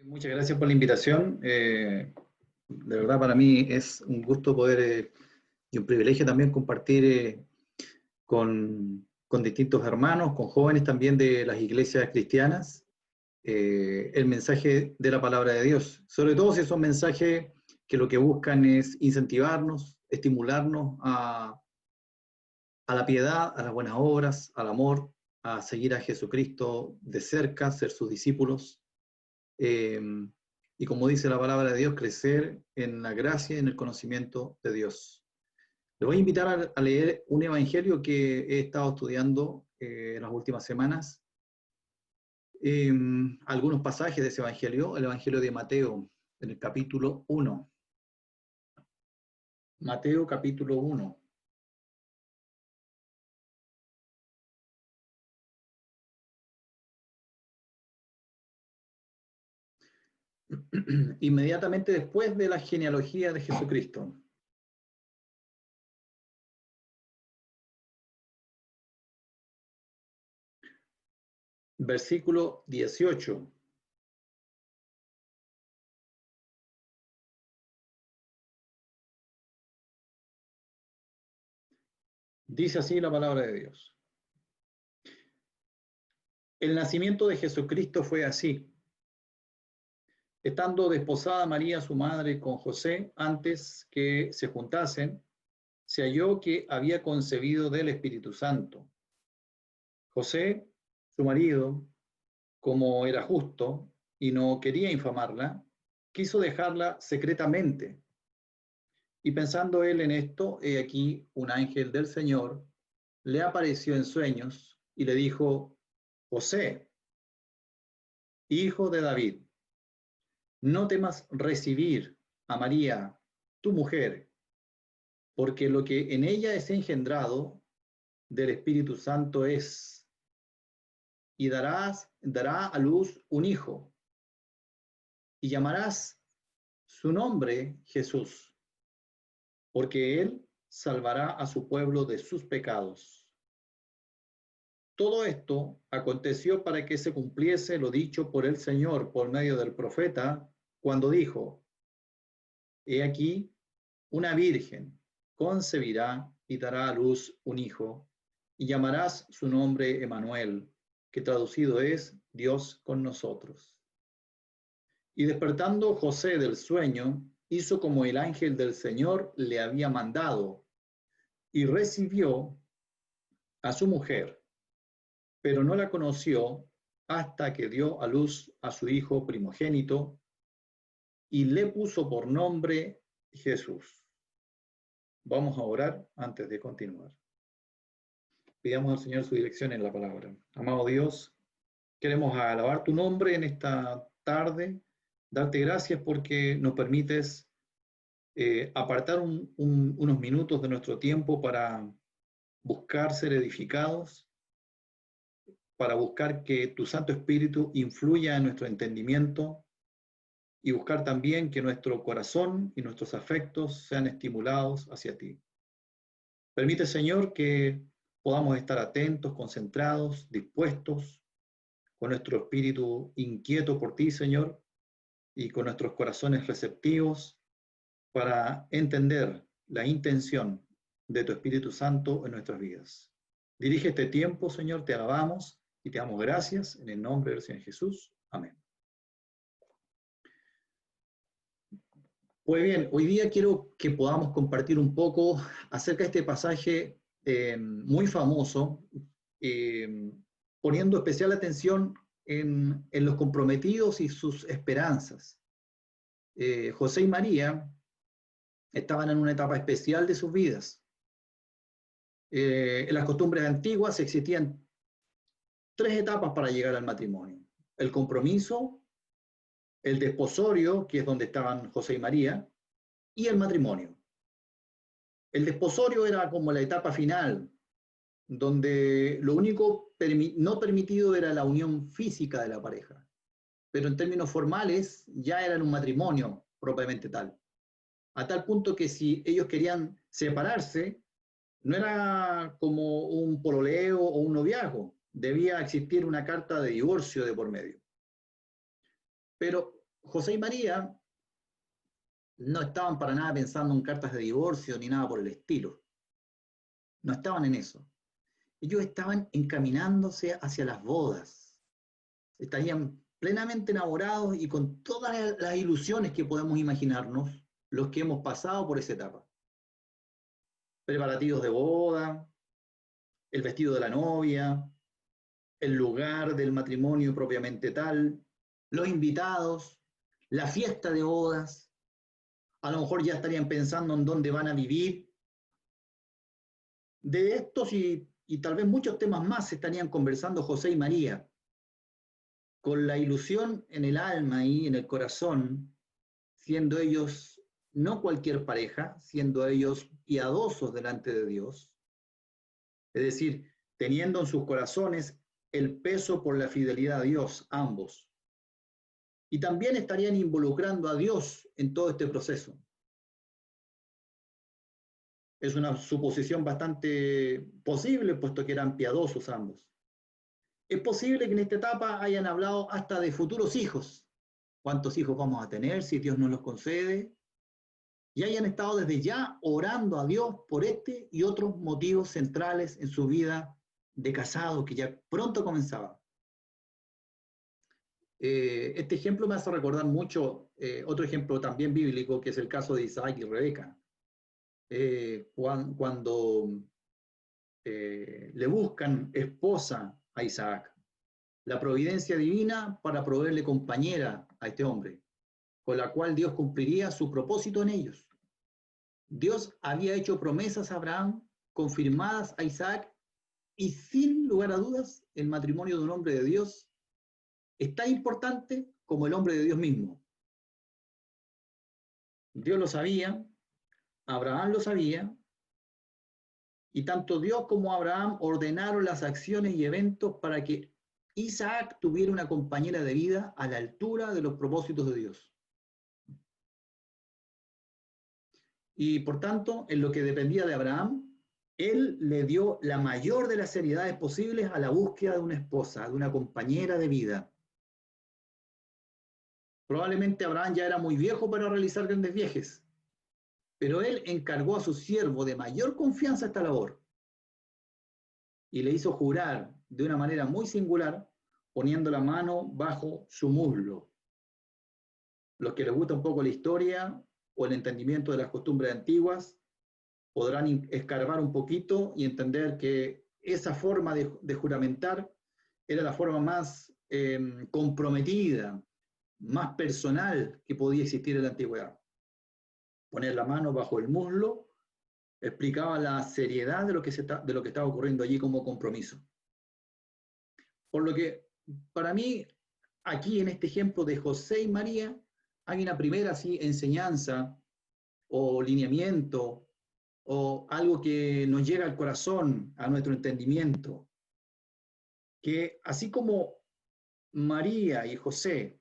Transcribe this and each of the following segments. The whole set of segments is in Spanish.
Muchas gracias por la invitación. De verdad para mí es un gusto poder y un privilegio también compartir con distintos hermanos, con jóvenes también de las iglesias cristianas, el mensaje de la palabra de Dios. Sobre todo si son mensajes que lo que buscan es incentivarnos, estimularnos a la piedad, a las buenas obras, al amor, a seguir a Jesucristo de cerca, ser sus discípulos. eh, y como dice la palabra de Dios, crecer en la gracia y en el conocimiento de Dios. Le voy a invitar a leer un evangelio que he estado estudiando en las últimas semanas. Algunos pasajes de ese evangelio, el evangelio de Mateo, en el capítulo 1. Mateo capítulo 1. Inmediatamente después de la genealogía de Jesucristo. Versículo 18. Dice así la palabra de Dios. El nacimiento de Jesucristo fue así. Estando desposada María, su madre, con José, antes que se juntasen, se halló que había concebido del Espíritu Santo. José, su marido, como era justo y no quería infamarla, quiso dejarla secretamente. Y pensando él en esto, he aquí un ángel del Señor le apareció en sueños y le dijo: José, hijo de David, no temas recibir a María, tu mujer, porque lo que en ella es engendrado del Espíritu Santo es, y dará a luz un hijo, y llamarás su nombre Jesús, porque él salvará a su pueblo de sus pecados. Todo esto aconteció para que se cumpliese lo dicho por el Señor por medio del profeta, cuando dijo: He aquí, una virgen concebirá y dará a luz un hijo, y llamarás su nombre Emmanuel, que traducido es Dios con nosotros. Y despertando José del sueño, hizo como el ángel del Señor le había mandado, y recibió a su mujer, pero no la conoció hasta que dio a luz a su hijo primogénito, y le puso por nombre Jesús. Vamos a orar antes de continuar. Pidamos al Señor su dirección en la palabra. Amado Dios, queremos alabar tu nombre en esta tarde, darte gracias porque nos permites apartar unos minutos de nuestro tiempo para buscar ser edificados, para buscar que tu Santo Espíritu influya en nuestro entendimiento y buscar también que nuestro corazón y nuestros afectos sean estimulados hacia ti. Permite, Señor, que podamos estar atentos, concentrados, dispuestos, con nuestro espíritu inquieto por ti, Señor, y con nuestros corazones receptivos para entender la intención de tu Espíritu Santo en nuestras vidas. Dirige este tiempo, Señor, te alabamos y te damos gracias en el nombre del Señor Jesús. Amén. Pues bien, hoy día quiero que podamos compartir un poco acerca de este pasaje muy famoso, eh, poniendo especial atención en los comprometidos y sus esperanzas. José y María estaban en una etapa especial de sus vidas. En las costumbres antiguas existían tres etapas para llegar al matrimonio: el compromiso, el desposorio, que es donde estaban José y María, y el matrimonio. El desposorio era como la etapa final, donde lo único no permitido era la unión física de la pareja, pero en términos formales ya eran un matrimonio propiamente tal, a tal punto que si ellos querían separarse, no era como un pololeo o un noviazgo, debía existir una carta de divorcio de por medio. Pero José y María no estaban para nada pensando en cartas de divorcio ni nada por el estilo. No estaban en eso. Ellos estaban encaminándose hacia las bodas. Estarían plenamente enamorados y con todas las ilusiones que podemos imaginarnos los que hemos pasado por esa etapa. Preparativos de boda, el vestido de la novia, el lugar del matrimonio propiamente tal, los invitados, la fiesta de bodas. A lo mejor ya estarían pensando en dónde van a vivir. De estos y tal vez muchos temas más estarían conversando José y María, con la ilusión en el alma y en el corazón, siendo ellos no cualquier pareja, siendo ellos piadosos delante de Dios, es decir, teniendo en sus corazones el peso por la fidelidad a Dios, ambos. Y también estarían involucrando a Dios en todo este proceso. Es una suposición bastante posible, puesto que eran piadosos ambos. Es posible que en esta etapa hayan hablado hasta de futuros hijos. ¿Cuántos hijos vamos a tener si Dios nos los concede? Y hayan estado desde ya orando a Dios por este y otros motivos centrales en su vida de casado, que ya pronto comenzaba. Este ejemplo me hace recordar mucho otro ejemplo también bíblico, que es el caso de Isaac y Rebeca. Cuando le buscan esposa a Isaac, la providencia divina para proveerle compañera a este hombre, con la cual Dios cumpliría su propósito en ellos. Dios había hecho promesas a Abraham, confirmadas a Isaac, y sin lugar a dudas, el matrimonio de un hombre de Dios es tan importante como el hombre de Dios mismo. Dios lo sabía, Abraham lo sabía, y tanto Dios como Abraham ordenaron las acciones y eventos para que Isaac tuviera una compañera de vida a la altura de los propósitos de Dios. Y por tanto, en lo que dependía de Abraham, él le dio la mayor de las seriedades posibles a la búsqueda de una esposa, de una compañera de vida. Probablemente Abraham ya era muy viejo para realizar grandes viajes, pero él encargó a su siervo de mayor confianza esta labor y le hizo jurar de una manera muy singular, poniendo la mano bajo su muslo. Los que les gusta un poco la historia o el entendimiento de las costumbres antiguas podrán escarbar un poquito y entender que esa forma de juramentar era la forma más comprometida, más personal que podía existir en la antigüedad. Poner la mano bajo el muslo explicaba la seriedad de lo que estaba ocurriendo allí como compromiso. Por lo que, para mí, aquí en este ejemplo de José y María, hay una primera enseñanza o lineamiento o algo que nos llega al corazón, a nuestro entendimiento, que así como María y José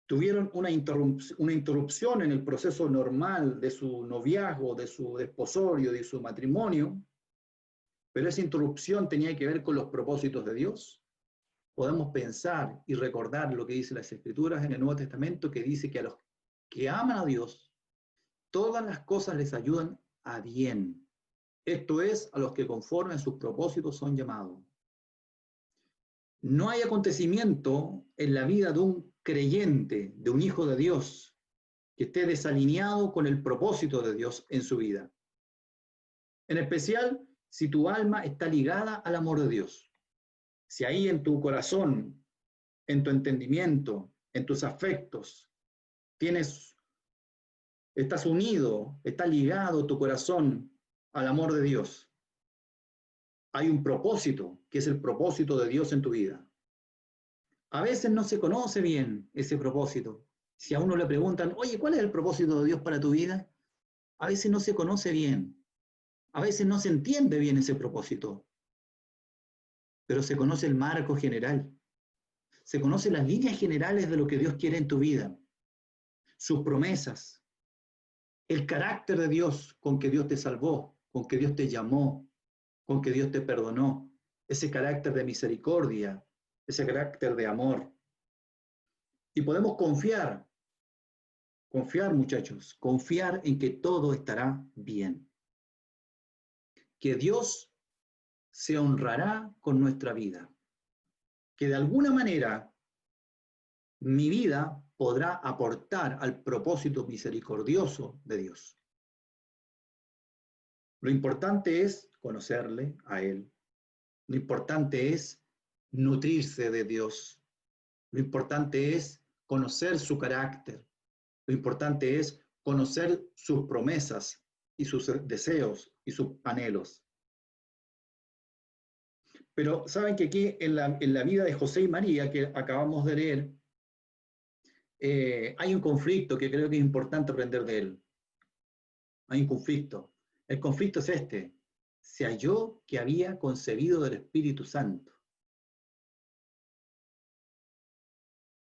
tuvieron una interrupción en el proceso normal de su noviazgo, de su desposorio, de su matrimonio, pero esa interrupción tenía que ver con los propósitos de Dios. Podemos pensar y recordar lo que dice las Escrituras en el Nuevo Testamento, que dice que a los que aman a Dios, todas las cosas les ayudan a bien. Esto es, a los que conforme a sus propósitos son llamados. No hay acontecimiento en la vida de un creyente, de un hijo de Dios, que esté desalineado con el propósito de Dios en su vida. En especial, si tu alma está ligada al amor de Dios. Si ahí en tu corazón, en tu entendimiento, en tus afectos, estás unido, está ligado tu corazón al amor de Dios. Hay un propósito, que es el propósito de Dios en tu vida. A veces no se conoce bien ese propósito. Si a uno le preguntan, oye, ¿cuál es el propósito de Dios para tu vida? A veces no se conoce bien. A veces no se entiende bien ese propósito. Pero se conoce el marco general. Se conocen las líneas generales de lo que Dios quiere en tu vida. Sus promesas. El carácter de Dios con que Dios te salvó, con que Dios te llamó, con que Dios te perdonó. Ese carácter de misericordia, ese carácter de amor. Y podemos confiar, muchachos, confiar en que todo estará bien. Que Dios se honrará con nuestra vida. Que de alguna manera mi vida podrá aportar al propósito misericordioso de Dios. Lo importante es conocerle a Él. Lo importante es nutrirse de Dios. Lo importante es conocer su carácter. Lo importante es conocer sus promesas y sus deseos y sus anhelos. Pero saben que aquí en la vida de José y María, que acabamos de leer, hay un conflicto que creo que es importante aprender de él. Hay un conflicto. El conflicto es este. Se halló que había concebido del Espíritu Santo.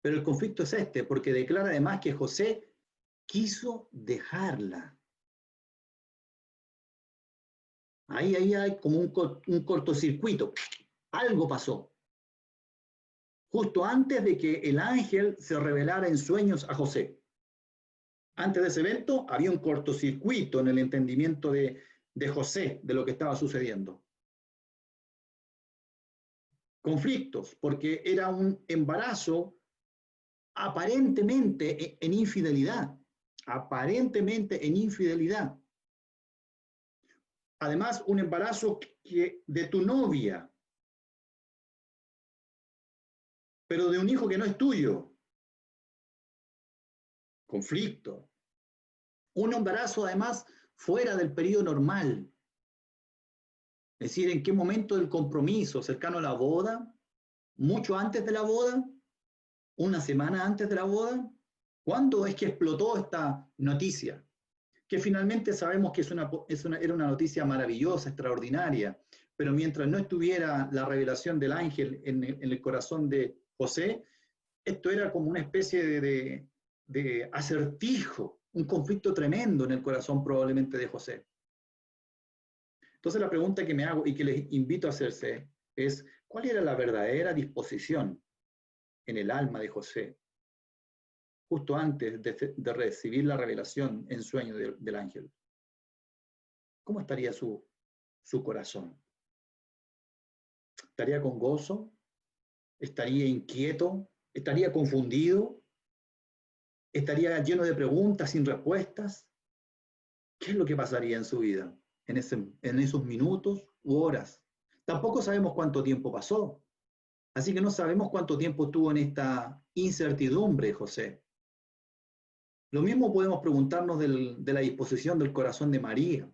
Pero el conflicto es este, porque declara además que José quiso dejarla. Ahí hay como un cortocircuito. Algo pasó. Justo antes de que el ángel se revelara en sueños a José. Antes de ese evento había un cortocircuito en el entendimiento de José, de lo que estaba sucediendo. Conflictos, porque era un embarazo aparentemente en infidelidad. Aparentemente en infidelidad. Además, un embarazo de tu novia, pero de un hijo que no es tuyo. Conflicto. Un embarazo, además, fuera del periodo normal. Es decir, en qué momento del compromiso, cercano a la boda, mucho antes de la boda, una semana antes de la boda. ¿Cuándo es que explotó esta noticia? Que finalmente sabemos que era una noticia maravillosa, extraordinaria, pero mientras no estuviera la revelación del ángel en el corazón de José, esto era como una especie de acertijo, un conflicto tremendo en el corazón probablemente de José. Entonces la pregunta que me hago y que les invito a hacerse es, ¿cuál era la verdadera disposición en el alma de José justo antes de recibir la revelación en sueño del ángel? ¿Cómo estaría su corazón? ¿Estaría con gozo? ¿Estaría inquieto? ¿Estaría confundido? ¿Estaría lleno de preguntas sin respuestas? ¿Qué es lo que pasaría en su vida en esos minutos u horas? Tampoco sabemos cuánto tiempo pasó. Así que no sabemos cuánto tiempo estuvo en esta incertidumbre José. Lo mismo podemos preguntarnos de la disposición del corazón de María.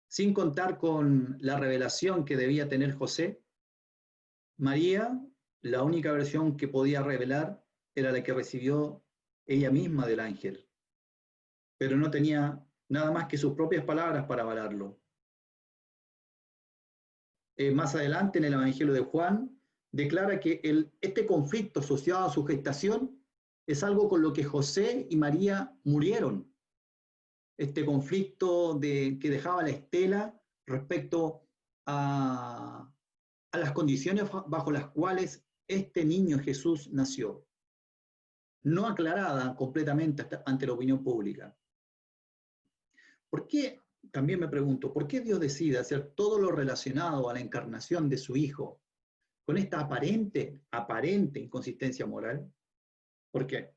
Sin contar con la revelación que debía tener José, María, la única versión que podía revelar era la que recibió ella misma del ángel, pero no tenía nada más que sus propias palabras para avalarlo. Más adelante en el Evangelio de Juan, declara que este conflicto asociado a su gestación es algo con lo que José y María murieron. Este conflicto que dejaba la estela respecto a las condiciones bajo las cuales este niño Jesús nació, no aclarada completamente ante la opinión pública. ¿Por qué? También me pregunto, ¿por qué Dios decide hacer todo lo relacionado a la encarnación de su Hijo con esta aparente inconsistencia moral? ¿Por qué?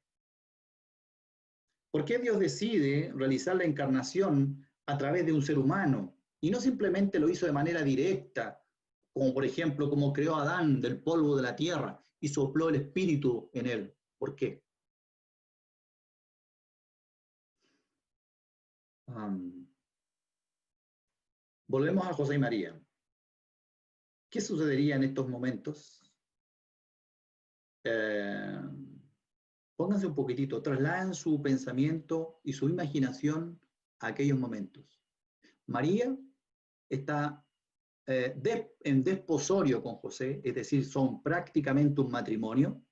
¿Por qué Dios decide realizar la encarnación a través de un ser humano y no simplemente lo hizo de manera directa, como por ejemplo, como creó a Adán del polvo de la tierra y sopló el espíritu en él? ¿Por qué? Volvemos a José y María. ¿Qué sucedería en estos momentos? Pónganse un poquitito, trasladen su pensamiento y su imaginación a aquellos momentos. María está en desposorio con José, es decir, son prácticamente un matrimonio,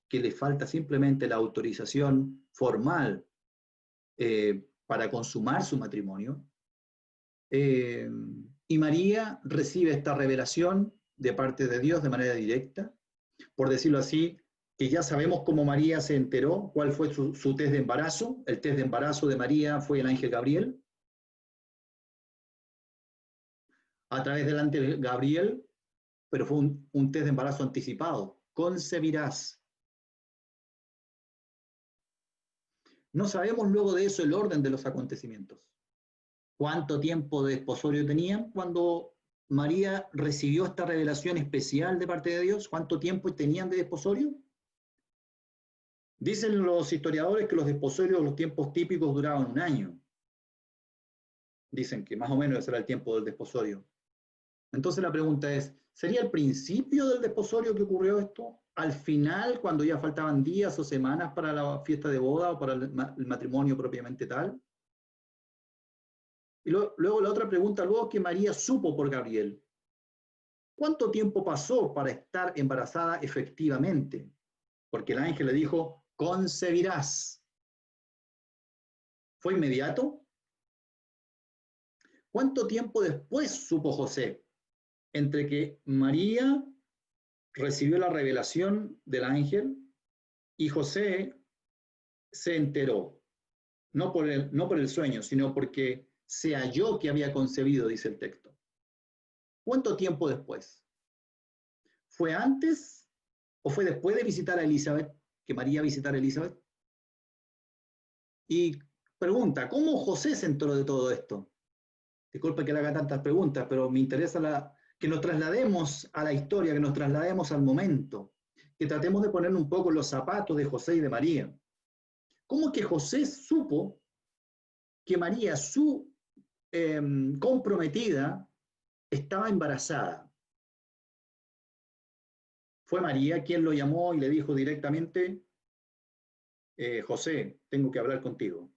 que le falta simplemente la autorización formal para consumar su matrimonio. Y María recibe esta revelación de parte de Dios de manera directa, por decirlo así, que ya sabemos cómo María se enteró, cuál fue su test de embarazo. El test de embarazo de María fue el ángel Gabriel. A través del ángel Gabriel, pero fue un test de embarazo anticipado. Concebirás. No sabemos luego de eso el orden de los acontecimientos. ¿Cuánto tiempo de desposorio tenían cuando María recibió esta revelación especial de parte de Dios? ¿Cuánto tiempo tenían de desposorio? Dicen los historiadores que los desposorios, los tiempos típicos duraban 1 año. Dicen que más o menos ese era el tiempo del desposorio. Entonces la pregunta es, ¿sería el principio del desposorio que ocurrió esto? ¿Al final, cuando ya faltaban días o semanas para la fiesta de boda o para el matrimonio propiamente tal? Y luego la otra pregunta, luego que María supo por Gabriel. ¿Cuánto tiempo pasó para estar embarazada efectivamente? Porque el ángel le dijo, concebirás. ¿Fue inmediato? ¿Cuánto tiempo después supo José? Entre que María recibió la revelación del ángel y José se enteró, no por el sueño, sino porque se halló que había concebido, dice el texto. ¿Cuánto tiempo después? ¿Fue antes o fue después de visitar a Elizabeth, que María visitara a Elizabeth? Y pregunta, ¿cómo José se enteró de todo esto? Disculpe que le haga tantas preguntas, pero me interesa que nos traslademos a la historia, que nos traslademos al momento, que tratemos de poner un poco los zapatos de José y de María. ¿Cómo que José supo que María, su comprometida, estaba embarazada? Fue María quien lo llamó y le dijo directamente, José, tengo que hablar contigo.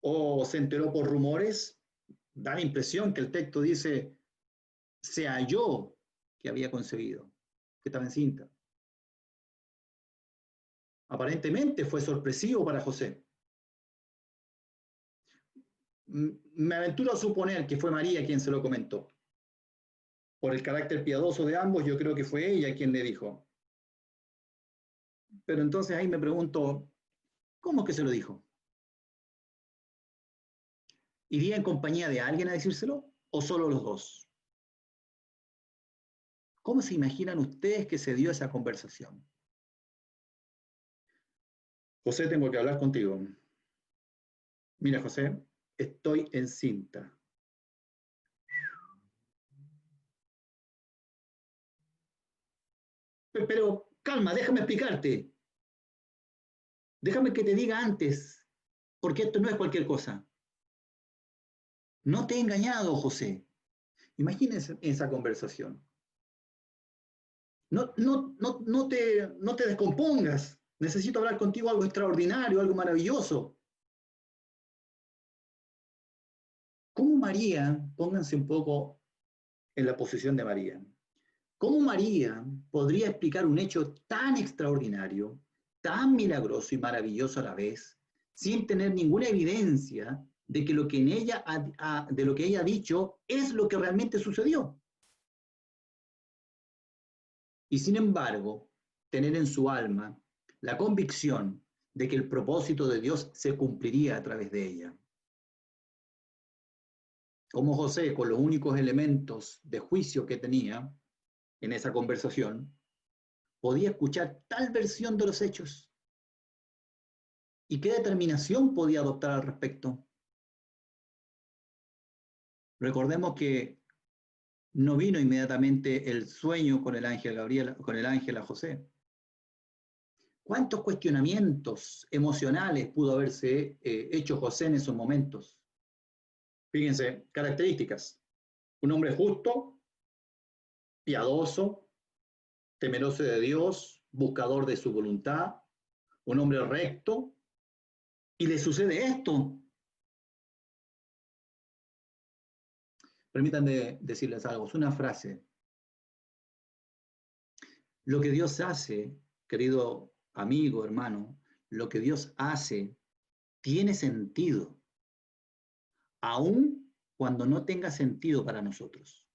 O se enteró por rumores. Da la impresión que el texto dice, se halló que había concebido, que estaba encinta. Aparentemente fue sorpresivo para José. Me aventuro a suponer que fue María quien se lo comentó. Por el carácter piadoso de ambos, yo creo que fue ella quien le dijo. Pero entonces ahí me pregunto, ¿cómo que se lo dijo? ¿Iría en compañía de alguien a decírselo o solo los dos? ¿Cómo se imaginan ustedes que se dio esa conversación? José, tengo que hablar contigo. Mira, José, estoy encinta. Pero calma, déjame explicarte. Déjame que te diga antes, porque esto no es cualquier cosa. No te he engañado, José. Imagínense esa conversación. No te descompongas. Necesito hablar contigo algo extraordinario, algo maravilloso. ¿Cómo María, pónganse un poco en la posición de María, cómo María podría explicar un hecho tan extraordinario, tan milagroso y maravilloso a la vez, sin tener ninguna evidencia de que lo que de lo que ella ha dicho es lo que realmente sucedió? Y sin embargo, tener en su alma la convicción de que el propósito de Dios se cumpliría a través de ella. Como José, con los únicos elementos de juicio que tenía en esa conversación, podía escuchar tal versión de los hechos. ¿Y qué determinación podía adoptar al respecto? Recordemos que no vino inmediatamente el sueño con el ángel Gabriel, con el ángel a José. ¿Cuántos cuestionamientos emocionales pudo haberse hecho José en esos momentos? Fíjense, características. Un hombre justo, piadoso, temeroso de Dios, buscador de su voluntad, un hombre recto, y le sucede esto. Permítanme decirles algo, es una frase. Lo que Dios hace, querido amigo, hermano, lo que Dios hace tiene sentido, aun cuando no tenga sentido para nosotros.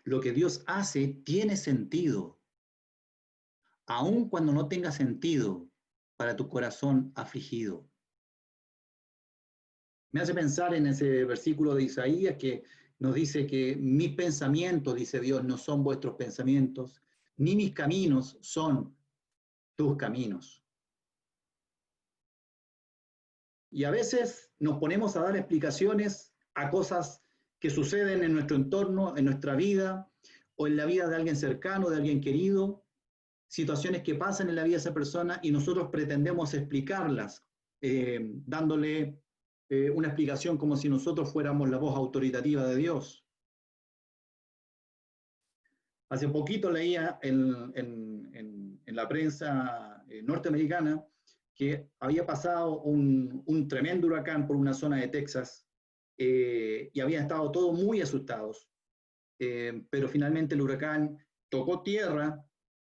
Lo que Dios hace tiene sentido, aun cuando no tenga sentido para tu corazón afligido. Me hace pensar en ese versículo de Isaías que nos dice que mis pensamientos, dice Dios, no son vuestros pensamientos, ni mis caminos son tus caminos. Y a veces nos ponemos a dar explicaciones a cosas que suceden en nuestro entorno, en nuestra vida, o en la vida de alguien cercano, de alguien querido, situaciones que pasan en la vida de esa persona y nosotros pretendemos explicarlas, dándole una explicación como si nosotros fuéramos la voz autoritativa de Dios. Hace poquito leía en la prensa norteamericana que había pasado un tremendo huracán por una zona de Texas y habían estado todos muy asustados, pero finalmente el huracán tocó tierra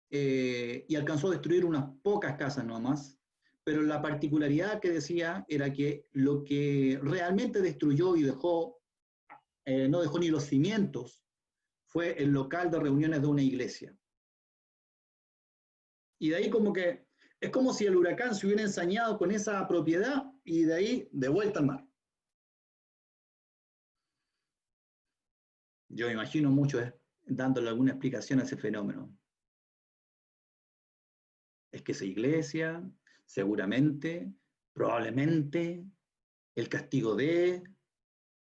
y alcanzó a destruir unas pocas casas nomás, pero la particularidad que decía era que lo que realmente destruyó y dejó, no dejó ni los cimientos, fue el local de reuniones de una iglesia. Y de ahí como que es como si el huracán se hubiera ensañado con esa propiedad y de ahí de vuelta al mar. Yo imagino mucho dándole alguna explicación a ese fenómeno. Es que esa iglesia, seguramente, probablemente, el castigo de,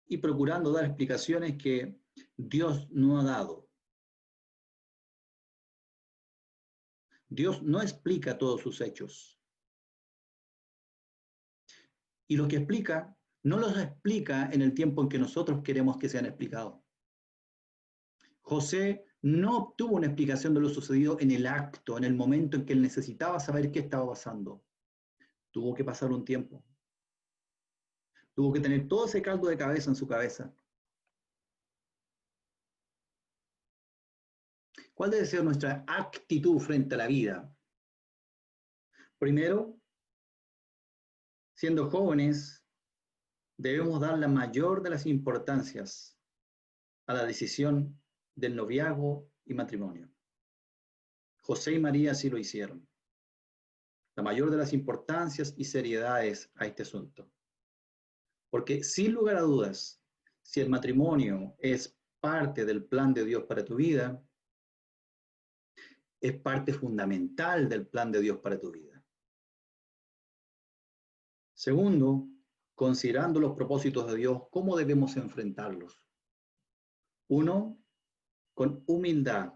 y procurando dar explicaciones que Dios no ha dado. Dios no explica todos sus hechos. Y lo que explica, no los explica en el tiempo en que nosotros queremos que sean explicados. José no obtuvo una explicación de lo sucedido en el acto, en el momento en que él necesitaba saber qué estaba pasando. Tuvo que pasar un tiempo. Tuvo que tener todo ese caldo de cabeza en su cabeza. ¿Cuál debe ser nuestra actitud frente a la vida? Primero, siendo jóvenes, debemos dar la mayor de las importancias a la decisión del noviazgo y matrimonio. José y María sí lo hicieron. La mayor de las importancias y seriedades a este asunto. Porque sin lugar a dudas, si el matrimonio es parte del plan de Dios para tu vida, es parte fundamental del plan de Dios para tu vida. Segundo, considerando los propósitos de Dios, ¿cómo debemos enfrentarlos? Uno, con humildad.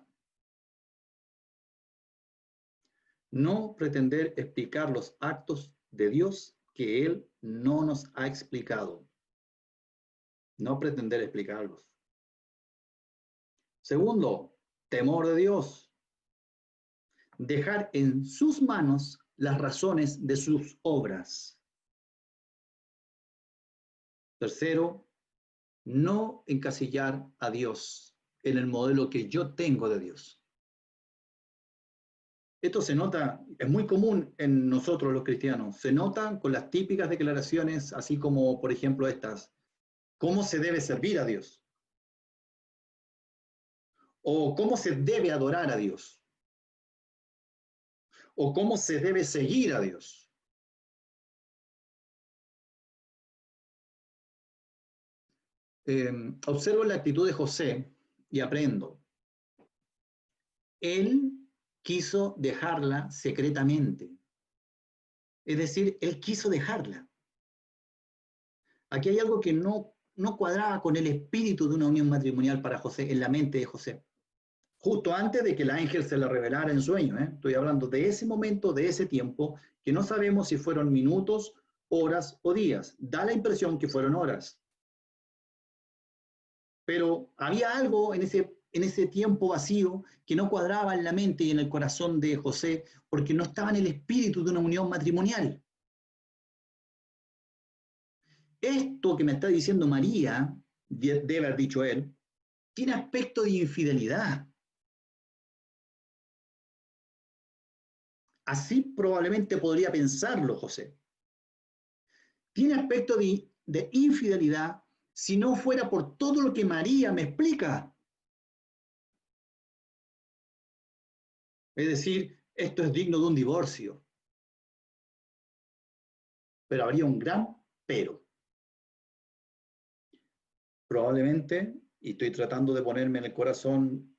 No pretender explicar los actos de Dios que Él no nos ha explicado. No pretender explicarlos. Segundo, temor de Dios. Dejar en sus manos las razones de sus obras. Tercero, no encasillar a Dios en el modelo que yo tengo de Dios. Esto se nota, es muy común en nosotros los cristianos, se nota con las típicas declaraciones, así como, por ejemplo, estas, ¿cómo se debe servir a Dios? O ¿cómo se debe adorar a Dios? O ¿cómo se debe seguir a Dios? Observo la actitud de José y aprendo. Él quiso dejarla secretamente. Es decir, él quiso dejarla. Aquí hay algo que no cuadraba con el espíritu de una unión matrimonial para José, en la mente de José. Justo antes de que el ángel se le revelara en sueño. Estoy hablando de ese momento, de ese tiempo, que no sabemos si fueron minutos, horas o días. Da la impresión que fueron horas. Pero había algo en ese tiempo vacío que no cuadraba en la mente y en el corazón de José, porque no estaba en el espíritu de una unión matrimonial. Esto que me está diciendo María, debe haber dicho él, tiene aspecto de infidelidad. Así probablemente podría pensarlo José. Tiene aspecto de infidelidad si no fuera por todo lo que María me explica. Es decir, esto es digno de un divorcio. Pero habría un gran pero. Probablemente, y estoy tratando de ponerme en el corazón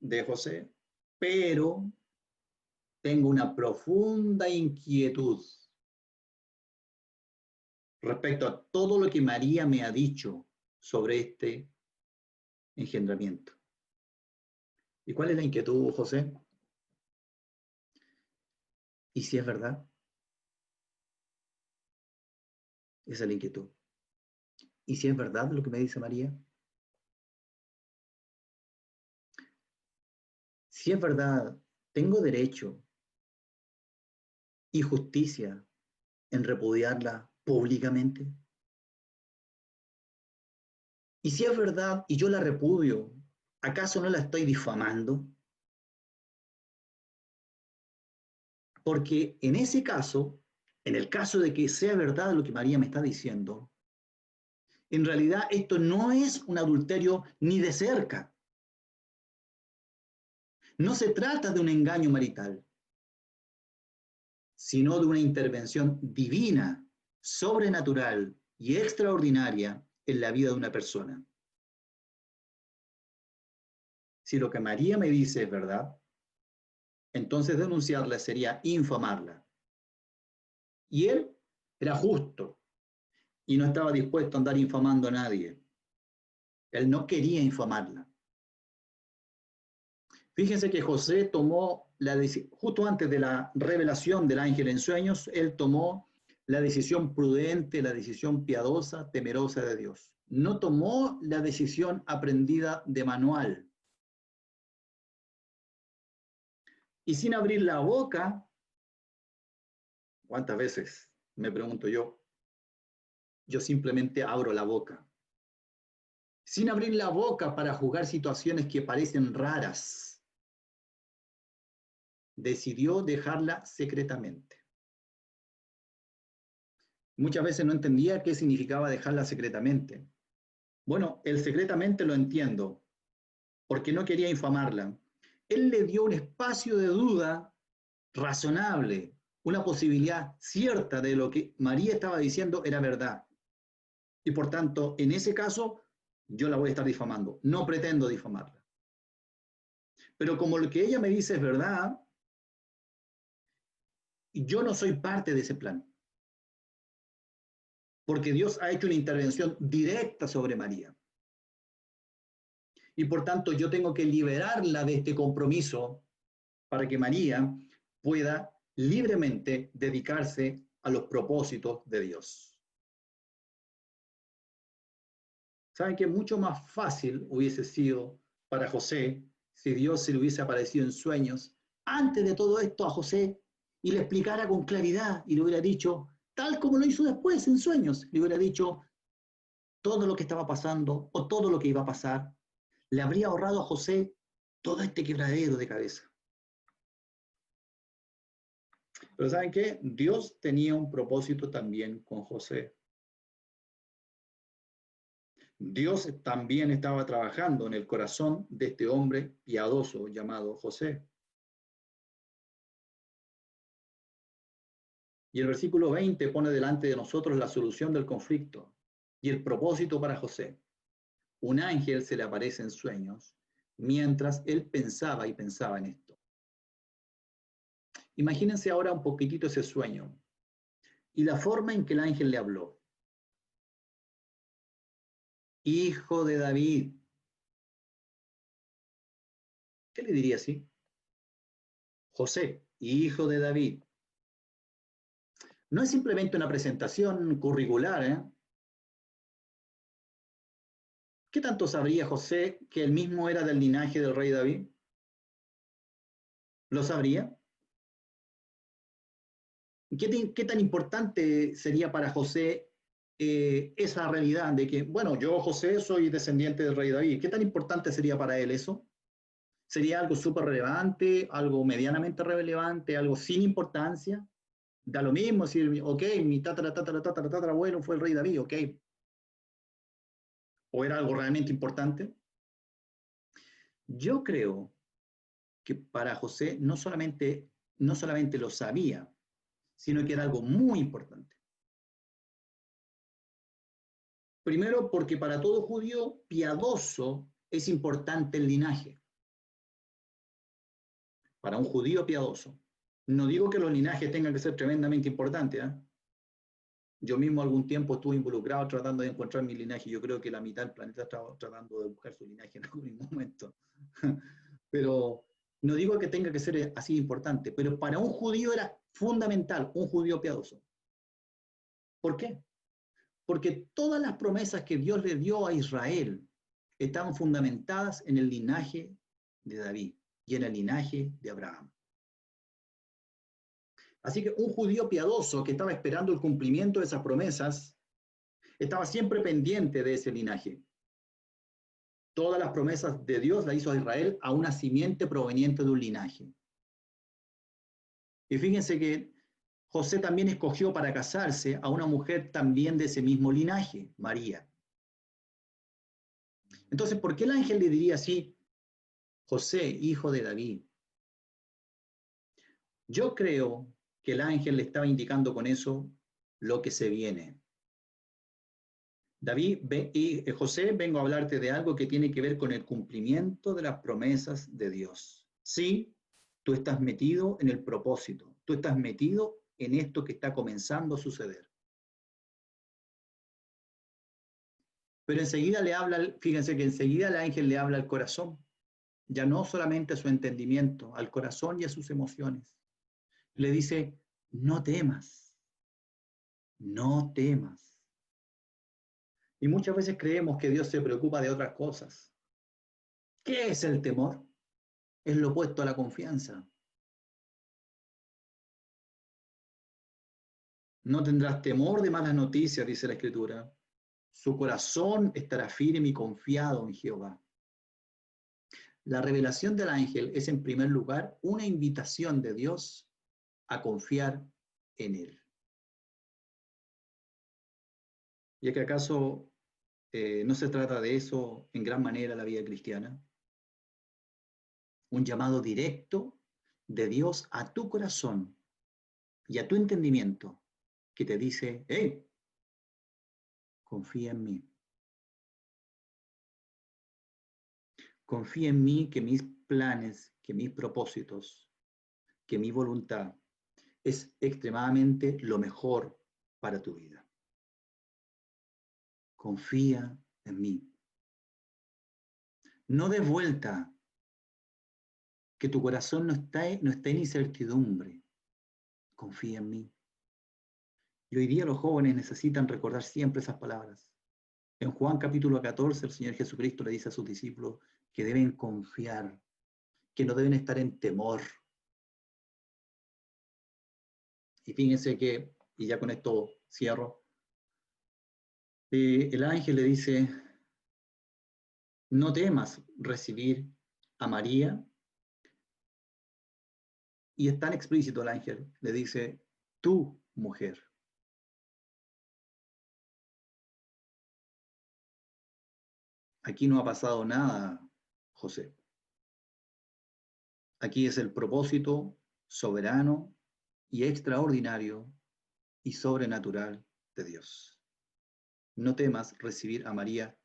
de José, pero tengo una profunda inquietud respecto a todo lo que María me ha dicho sobre este engendramiento. ¿Y cuál es la inquietud, José? ¿Y si es verdad? Esa es la inquietud. ¿Y si es verdad lo que me dice María? Si es verdad, ¿tengo derecho y justicia en repudiarla públicamente? Y si es verdad y yo la repudio, ¿acaso no la estoy difamando? Porque en ese caso, en el caso de que sea verdad lo que María me está diciendo, en realidad esto no es un adulterio ni de cerca. No se trata de un engaño marital, sino de una intervención divina, sobrenatural y extraordinaria en la vida de una persona. Si lo que María me dice es verdad, entonces denunciarla sería infamarla. Y él era justo y no estaba dispuesto a andar infamando a nadie. Él no quería infamarla. Fíjense que José tomó justo antes de la revelación del ángel en sueños, él tomó la decisión prudente, la decisión piadosa, temerosa de Dios. No tomó la decisión aprendida de manual. Y sin abrir la boca, ¿cuántas veces, me pregunto yo simplemente abro la boca? Sin abrir la boca para juzgar situaciones que parecen raras, decidió dejarla secretamente. Muchas veces no entendía qué significaba dejarla secretamente. Bueno, el secretamente lo entiendo, porque no quería infamarla. Él le dio un espacio de duda razonable, una posibilidad cierta de lo que María estaba diciendo era verdad. Y por tanto, en ese caso, yo la voy a estar difamando. No pretendo difamarla. Pero como lo que ella me dice es verdad, yo no soy parte de ese plan. Porque Dios ha hecho una intervención directa sobre María. Y por tanto, yo tengo que liberarla de este compromiso para que María pueda libremente dedicarse a los propósitos de Dios. ¿Saben que mucho más fácil hubiese sido para José si Dios se le hubiese aparecido en sueños antes de todo esto a José y le explicara con claridad y le hubiera dicho, tal como lo hizo después en sueños, le hubiera dicho todo lo que estaba pasando o todo lo que iba a pasar, le habría ahorrado a José todo este quebradero de cabeza. Pero ¿saben qué? Dios tenía un propósito también con José. Dios también estaba trabajando en el corazón de este hombre piadoso llamado José. Y el versículo 20 pone delante de nosotros la solución del conflicto y el propósito para José. Un ángel se le aparece en sueños mientras él pensaba y pensaba en esto. Imagínense ahora un poquitito ese sueño y la forma en que el ángel le habló. Hijo de David. ¿Qué le diría así? José, hijo de David. No es simplemente una presentación curricular, ¿eh? ¿Qué tanto sabría José que él mismo era del linaje del rey David? ¿Lo sabría? ¿Qué tan importante sería para José esa realidad de que, bueno, yo, José, soy descendiente del rey David? ¿Qué tan importante sería para él eso? ¿Sería algo súper relevante, algo medianamente relevante, algo sin importancia? Da lo mismo decir, ok, mi tatara abuelo fue el rey David, ok. ¿O era algo realmente importante? Yo creo que para José no solamente lo sabía, sino que era algo muy importante. Primero, porque para todo judío piadoso es importante el linaje. Para un judío piadoso. No digo que los linajes tengan que ser tremendamente importantes, ¿eh? Yo mismo algún tiempo estuve involucrado tratando de encontrar mi linaje. Yo creo que la mitad del planeta estaba tratando de buscar su linaje en algún momento. Pero no digo que tenga que ser así importante, pero para un judío era fundamental, un judío piadoso. ¿Por qué? Porque todas las promesas que Dios le dio a Israel estaban fundamentadas en el linaje de David y en el linaje de Abraham. Así que un judío piadoso que estaba esperando el cumplimiento de esas promesas estaba siempre pendiente de ese linaje. Todas las promesas de Dios las hizo a Israel a una simiente proveniente de un linaje. Y fíjense que José también escogió para casarse a una mujer también de ese mismo linaje, María. Entonces, ¿por qué el ángel le diría así, José, hijo de David? Yo creo que el ángel le estaba indicando con eso lo que se viene. José, vengo a hablarte de algo que tiene que ver con el cumplimiento de las promesas de Dios. Sí, tú estás metido en el propósito, tú estás metido en esto que está comenzando a suceder. Pero enseguida le habla, fíjense que enseguida el ángel le habla al corazón, ya no solamente a su entendimiento, al corazón y a sus emociones. Le dice, no temas, no temas. Y muchas veces creemos que Dios se preocupa de otras cosas. ¿Qué es el temor? Es lo opuesto a la confianza. No tendrás temor de malas noticias, dice la Escritura. Su corazón estará firme y confiado en Jehová. La revelación del ángel es en primer lugar una invitación de Dios a confiar en él. ¿Y es que acaso no se trata de eso en gran manera la vida cristiana? Un llamado directo de Dios a tu corazón y a tu entendimiento que te dice, hey, confía en mí. Confía en mí que mis planes, que mis propósitos, que mi voluntad es extremadamente lo mejor para tu vida. Confía en mí. No des vuelta, que tu corazón no está en incertidumbre. Confía en mí. Y hoy día los jóvenes necesitan recordar siempre esas palabras. En Juan capítulo 14, el Señor Jesucristo le dice a sus discípulos que deben confiar, que no deben estar en temor. Y fíjense que, y ya con esto cierro, el ángel le dice, no temas recibir a María. Y es tan explícito el ángel, le dice, tu mujer. Aquí no ha pasado nada, José. Aquí es el propósito soberano y extraordinario y sobrenatural de Dios. No temas recibir a María,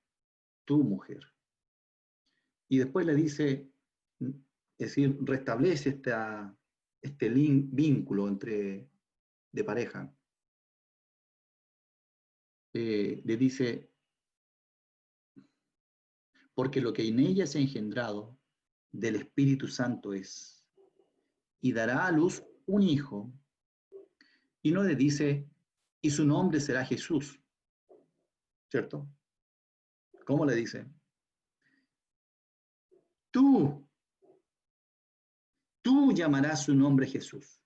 tu mujer. Y después le dice, es decir, restablece este vínculo de pareja. Le dice, porque lo que en ella se ha engendrado del Espíritu Santo es, y dará a luz un hijo, y no le dice, y su nombre será Jesús, ¿cierto? ¿Cómo le dice? Tú llamarás su nombre Jesús.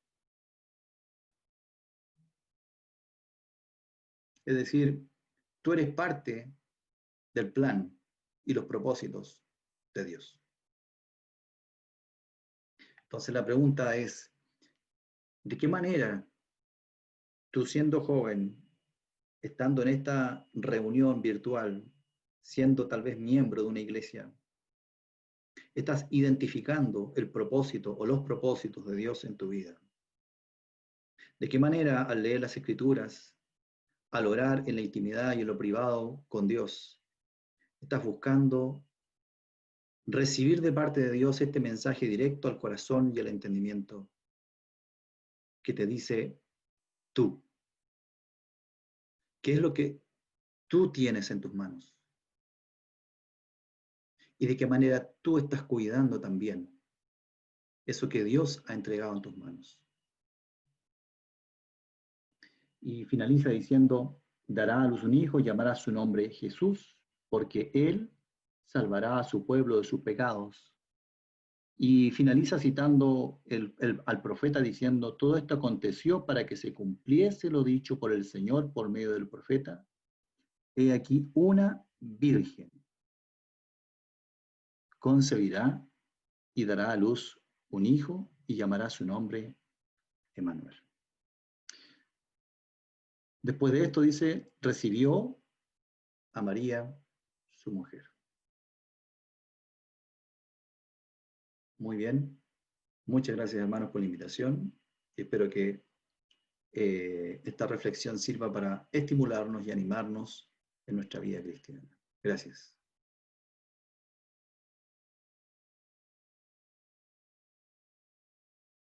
Es decir, tú eres parte del plan y los propósitos de Dios. Entonces la pregunta es, ¿de qué manera tú siendo joven, estando en esta reunión virtual, siendo tal vez miembro de una iglesia, estás identificando el propósito o los propósitos de Dios en tu vida? ¿De qué manera al leer las Escrituras, al orar en la intimidad y en lo privado con Dios, estás buscando recibir de parte de Dios este mensaje directo al corazón y al entendimiento que te dice tú? ¿Qué es lo que tú tienes en tus manos? ¿Y de qué manera tú estás cuidando también eso que Dios ha entregado en tus manos? Y finaliza diciendo, dará a luz un hijo, llamará su nombre Jesús, porque él salvará a su pueblo de sus pecados. Y finaliza citando al profeta diciendo, todo esto aconteció para que se cumpliese lo dicho por el Señor por medio del profeta. He aquí una virgen concebirá y dará a luz un hijo y llamará su nombre Emmanuel. Después de esto dice, recibió a María, su mujer. Muy bien. Muchas gracias, hermanos, por la invitación. Espero que esta reflexión sirva para estimularnos y animarnos en nuestra vida cristiana. Gracias.